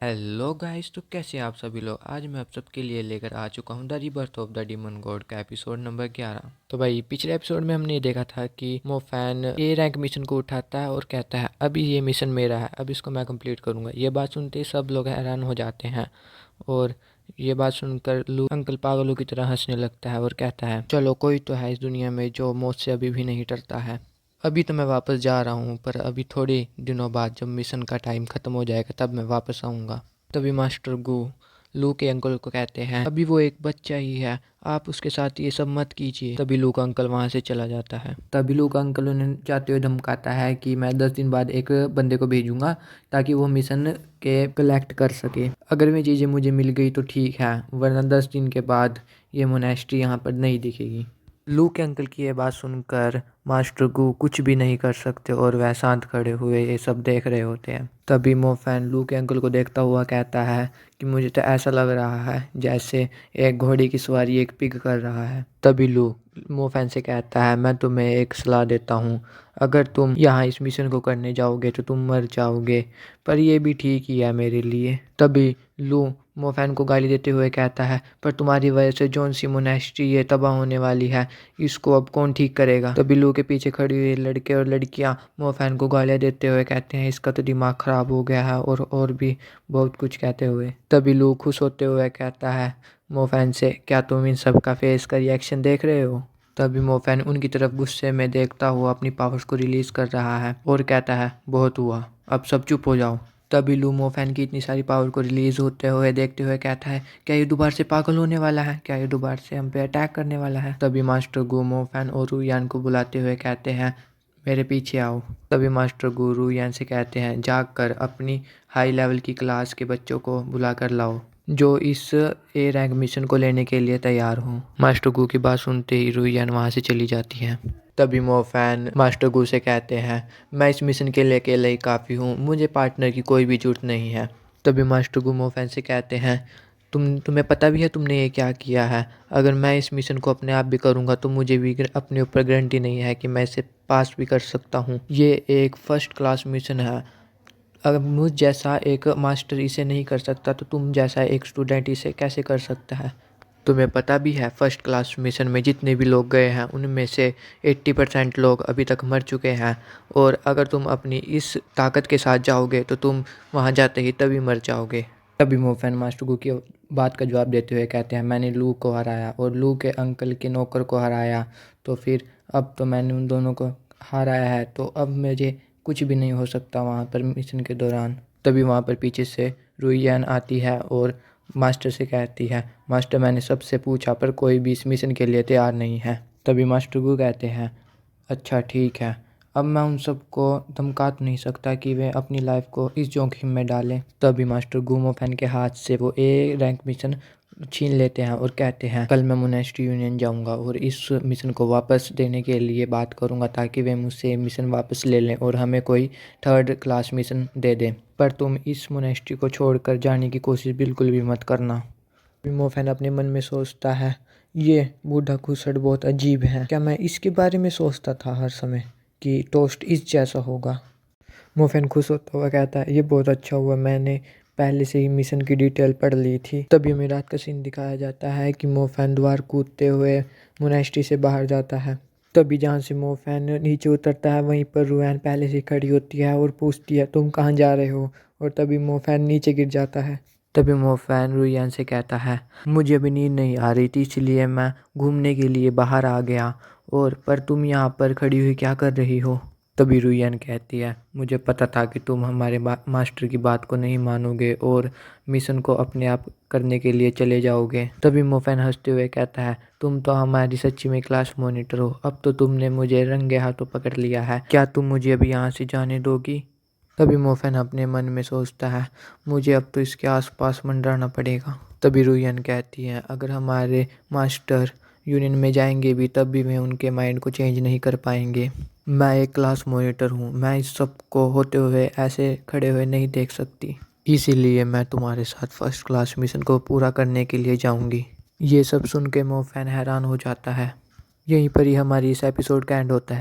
Hello guys, तो कैसे हैं आप सभी लोग। आज मैं आप सबके लिए लेकर आ चुका हूँ the rebirth of the demon God का एपिसोड नंबर 11। तो भाई पिछले एपिसोड में हमने देखा था कि मोफैन ए रैंक मिशन को उठाता है और कहता है अभी ये मिशन मेरा है, अब इसको मैं कंप्लीट करूँगा। ये बात सुनते ही सब लोग हैरान हो जाते हैं और ये बात सुनकर लू अंकल पागलों की तरह हंसने लगता है और कहता है चलो कोई तो है इस दुनिया में जो मौत से अभी भी नहीं डरता है। अभी तो मैं वापस जा रहा हूँ पर अभी थोड़े दिनों बाद जब मिशन का टाइम ख़त्म हो जाएगा तब मैं वापस आऊँगा। तभी मास्टर गू लू के अंकल को कहते हैं अभी वो एक बच्चा ही है, आप उसके साथ ये सब मत कीजिए। तभी लू का अंकल वहाँ से चला जाता है। तभी लू का अंकल उन्हें जाते हुए धमकाता है कि मैं 10 दिन बाद एक बंदे को भेजूंगा ताकि वो मिशन के कलेक्ट कर सके। अगर ये चीज़ें मुझे मिल गई तो ठीक है, वरना 10 दिन के बाद ये मोनेस्ट्री यहाँ पर नहीं दिखेगी। लू के अंकल की ये बात सुनकर मास्टर गू कुछ भी नहीं कर सकते और वह शांत खड़े हुए ये सब देख रहे होते हैं। तभी मोफैन लू के अंकल को देखता हुआ कहता है कि मुझे तो ऐसा लग रहा है जैसे एक घोड़े की सवारी एक पिग कर रहा है। तभी लू मोफैन से कहता है मैं तुम्हें एक सलाह देता हूँ, अगर तुम यहाँ इस मिशन को करने जाओगे तो तुम मर जाओगे, पर यह भी ठीक ही है मेरे लिए। तभी लू मोफैन को गाली देते हुए कहता है पर तुम्हारी वजह से जौन सी मोनेस्ट्री ये तबाह होने वाली है, इसको अब कौन ठीक करेगा। तभी लू के पीछे खड़ी हुई लड़के और लड़कियां मोफैन को गालियां देते हुए कहते हैं इसका तो दिमाग खराब हो गया है और भी बहुत कुछ कहते हुए। तभी लू खुश होते हुए कहता है मोफैन से क्या तुम इन सब का फेस का रिएक्शन देख रहे हो। तभी मोफैन उनकी तरफ गुस्से में देखता हुआ अपनी पावर्स को रिलीज कर रहा है और कहता है बहुत हुआ, अब सब चुप हो जाओ। तभी लू मोफैन की इतनी सारी पावर को रिलीज होते हुए देखते हुए कहता है क्या ये दोबारा से पागल होने वाला है, क्या ये दोबारा से हम पे अटैक करने वाला है। तभी मास्टर गू मोफैन और रुयान को बुलाते हुए कहते हैं मेरे पीछे आओ। तभी मास्टर गू रुयान से कहते हैं जाग कर अपनी हाई लेवल की क्लास के बच्चों को बुला कर लाओ जो इस ए रैंक मिशन को लेने के लिए तैयार हों। मास्टर गू की बात सुनते ही रुयान वहाँ से चली जाती है। तभी मोफैन मास्टर गू से कहते हैं मैं इस मिशन के लिए अकेले ही काफ़ी हूँ, मुझे पार्टनर की कोई भी ज़रूरत नहीं है। तभी मास्टर गू मोफैन से कहते हैं तुम्हें पता भी है तुमने ये क्या किया है, अगर मैं इस मिशन को अपने आप भी करूँगा तो मुझे भी अपने ऊपर गारंटी नहीं है कि मैं इसे पास भी कर सकता हूँ। ये एक फ़र्स्ट क्लास मिशन है, अगर मुझ जैसा एक मास्टर इसे नहीं कर सकता तो तुम जैसा एक स्टूडेंट इसे कैसे कर सकता है। तुम्हें पता भी है फर्स्ट क्लास मिशन में जितने भी लोग गए हैं उनमें से 80% लोग अभी तक मर चुके हैं, और अगर तुम अपनी इस ताकत के साथ जाओगे तो तुम वहां जाते ही तभी मर जाओगे। तभी मोफैन मास्टर गू की बात का जवाब देते हुए कहते हैं मैंने लू को हराया और लू के अंकल के नौकर को हराया, तो फिर अब तो मैंने उन दोनों को हराया है तो अब मुझे कुछ भी नहीं हो सकता वहाँ पर मिशन के दौरान। तभी वहाँ पर पीछे से रुईयान आती है और मास्टर से कहती है मास्टर मैंने सबसे पूछा पर कोई भी इस मिशन के लिए तैयार नहीं है। तभी मास्टर गू कहते हैं अच्छा ठीक है, अब मैं उन सबको धमका तो नहीं सकता कि वे अपनी लाइफ को इस जोखिम में डालें। तभी मास्टर गू मोफैन के हाथ से वो ए रैंक मिशन छीन लेते हैं और कहते हैं कल मैं मोनेस्ट्री यूनियन जाऊंगा और इस मिशन को वापस देने के लिए बात करूंगा ताकि वे मुझसे मिशन वापस ले लें और हमें कोई थर्ड क्लास मिशन दे दें, पर तुम इस मोनेस्ट्री को छोड़कर जाने की कोशिश बिल्कुल भी मत करना। मोफैन अपने मन में सोचता है ये बूढ़ा घुसड़ बहुत अजीब है, क्या मैं इसके बारे में सोचता था हर समय कि टोस्ट इस जैसा होगा। मोफैन खुश होता हुआ कहता है ये बहुत अच्छा हुआ, मैंने पहले से ही मिशन की डिटेल पढ़ ली थी। तभी हमें रात का सीन दिखाया जाता है कि मोफैन द्वार कूदते हुए मोनेस्ट्री से बाहर जाता है। तभी जहाँ से मोफैन नीचे उतरता है वहीं पर रुयान पहले से खड़ी होती है और पूछती है तुम कहाँ जा रहे हो, और तभी मोफैन नीचे गिर जाता है। तभी मोफैन रुयान से कहता है मुझे अभी नींद नहीं आ रही थी इसलिए मैं घूमने के लिए बाहर आ गया, और पर तुम यहाँ पर खड़ी हुई क्या कर रही हो। तभी रुयान कहती है मुझे पता था कि तुम हमारे मास्टर की बात को नहीं मानोगे और मिशन को अपने आप करने के लिए चले जाओगे। तभी मोफैन हंसते हुए कहता है तुम तो हमारी सच्ची में क्लास मॉनिटर हो, अब तो तुमने मुझे रंगे हाथों पकड़ लिया है, क्या तुम मुझे अभी यहाँ से जाने दोगी। तभी मोफैन अपने मन में सोचता है मुझे अब तो इसके आसपास मंडराना पड़ेगा। तभी रुयान कहती है अगर हमारे मास्टर यूनियन में जाएंगे भी तब भी वे उनके माइंड को चेंज नहीं कर पाएंगे। मैं एक क्लास मॉनिटर हूँ, मैं इस सब को होते हुए ऐसे खड़े हुए नहीं देख सकती, इसीलिए मैं तुम्हारे साथ फर्स्ट क्लास मिशन को पूरा करने के लिए जाऊँगी। ये सब सुन के मोफैन हैरान हो जाता है। यहीं पर ही हमारी इस एपिसोड का एंड होता है।